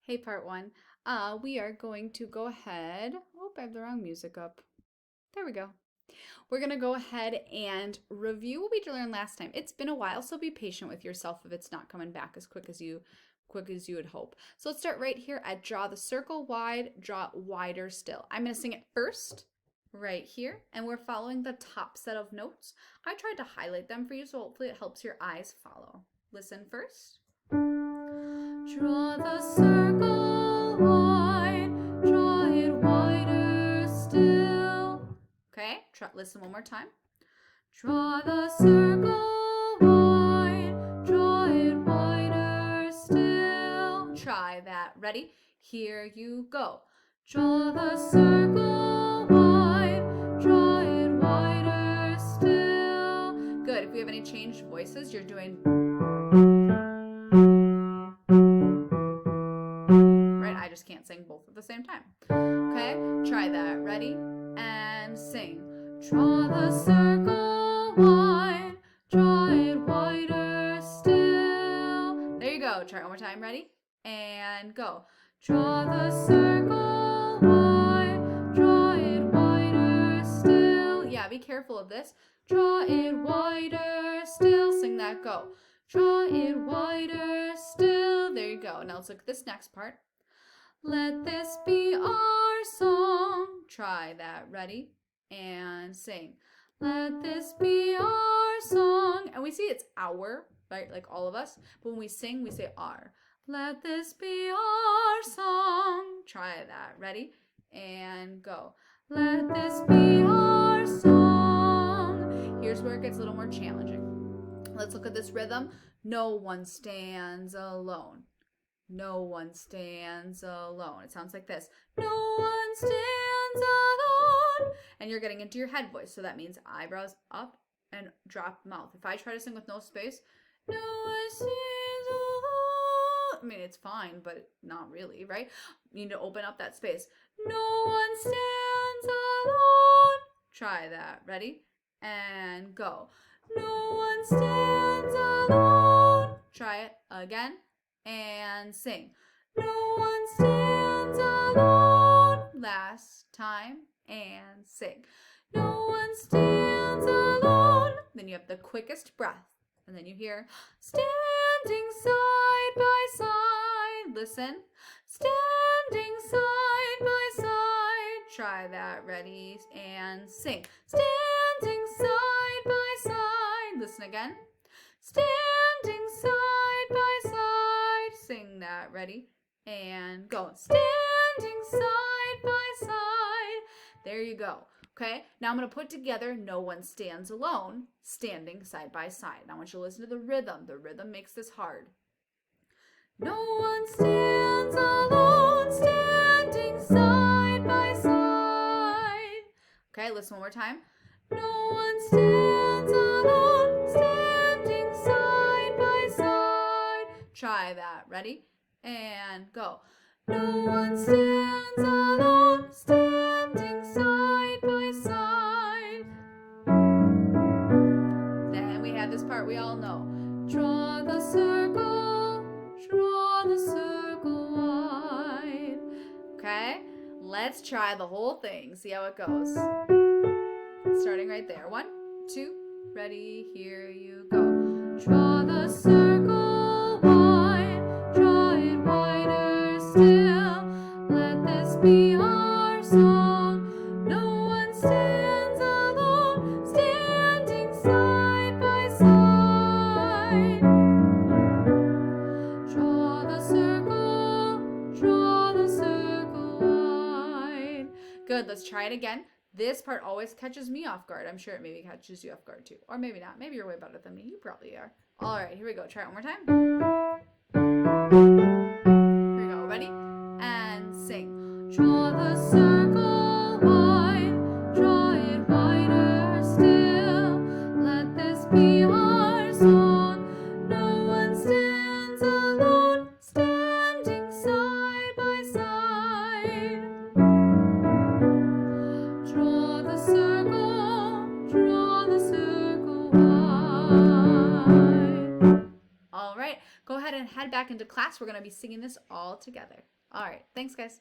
Hey, part one. We are going to go ahead. Oh, I have the wrong music up. There we go. We're going to go ahead and review what we learned last time. It's been a while, so be patient with yourself if it's not coming back as quick as you would hope. So let's start right here at draw the circle wide, draw wider still. I'm going to sing it first right here, and we're following the top set of notes. I tried to highlight them for you, so hopefully it helps your eyes follow. Listen first. Draw the circle wide, draw it wider still. Okay, listen one more time. Draw the circle wide, draw it wider still. Try that. Ready? Here you go. Draw the circle wide, draw it wider still. Good. If we have any changed voices, you're doing right. I just can't sing both at the same time. Okay, try that. Ready? And sing. Draw the circle wide, draw it wider still. There you go. Try it one more time. Ready? And go. Draw the circle wide, draw it wider still. Yeah, be careful of this. Draw it wider still. Sing that. Go. Draw it wider still. There you go. Now let's look at this next part. Let this be our song. Try that. Ready? And sing. Let this be our song. And we see it's our, right? Like all of us. But when we sing, we say our. Let this be our song. Try that. Ready? And go. Let this be our song. Here's where it gets a little more challenging. Let's look at this rhythm. No one stands alone. No one stands alone. It sounds like this. No one stands alone. And you're getting into your head voice. So that means eyebrows up and drop mouth. If I try to sing with no space, no one stands alone. I mean, it's fine, but not really, right? You need to open up that space. No one stands alone. Try that. Ready? And go. No one stands alone. Try it again. And sing. No one stands alone. Last time. And sing. No one stands alone. Then you have the quickest breath. And then you hear standing side by side. Listen. Standing side by side. Try that. Ready? And sing. Standing side by side. Listen again. Standing side by side. Sing that. Ready? And go. Standing side by side. There you go. Okay? Now I'm going to put together no one stands alone, standing side by side. Now I want you to listen to the rhythm. The rhythm makes this hard. No one stands alone, standing side by side. Okay, listen one more time. No one stands alone, standing side by side. Try that. Ready? And go. No one stands alone, standing side by side. Then we have this part we all know. Draw the circle wide. Okay? Let's try the whole thing. See how it goes. Starting right there. 1, 2, ready, here you go. Draw the circle wide, draw it wider still. Let this be our song. No one stands alone, standing side by side. Draw the circle wide. Good, let's try it again. This part always catches me off guard. I'm sure it maybe catches you off guard too. Or maybe not. Maybe you're way better than me. You probably are. All right, here we go. Try it one more time. Here we go. Ready? And sing. Draw the circle wide. Draw it wider still. Let this be our song. No one stands alone. Standing side by side. Draw the circle wide. All right, go ahead and head back into class. We're going to be singing this all together. All right. Thanks, guys.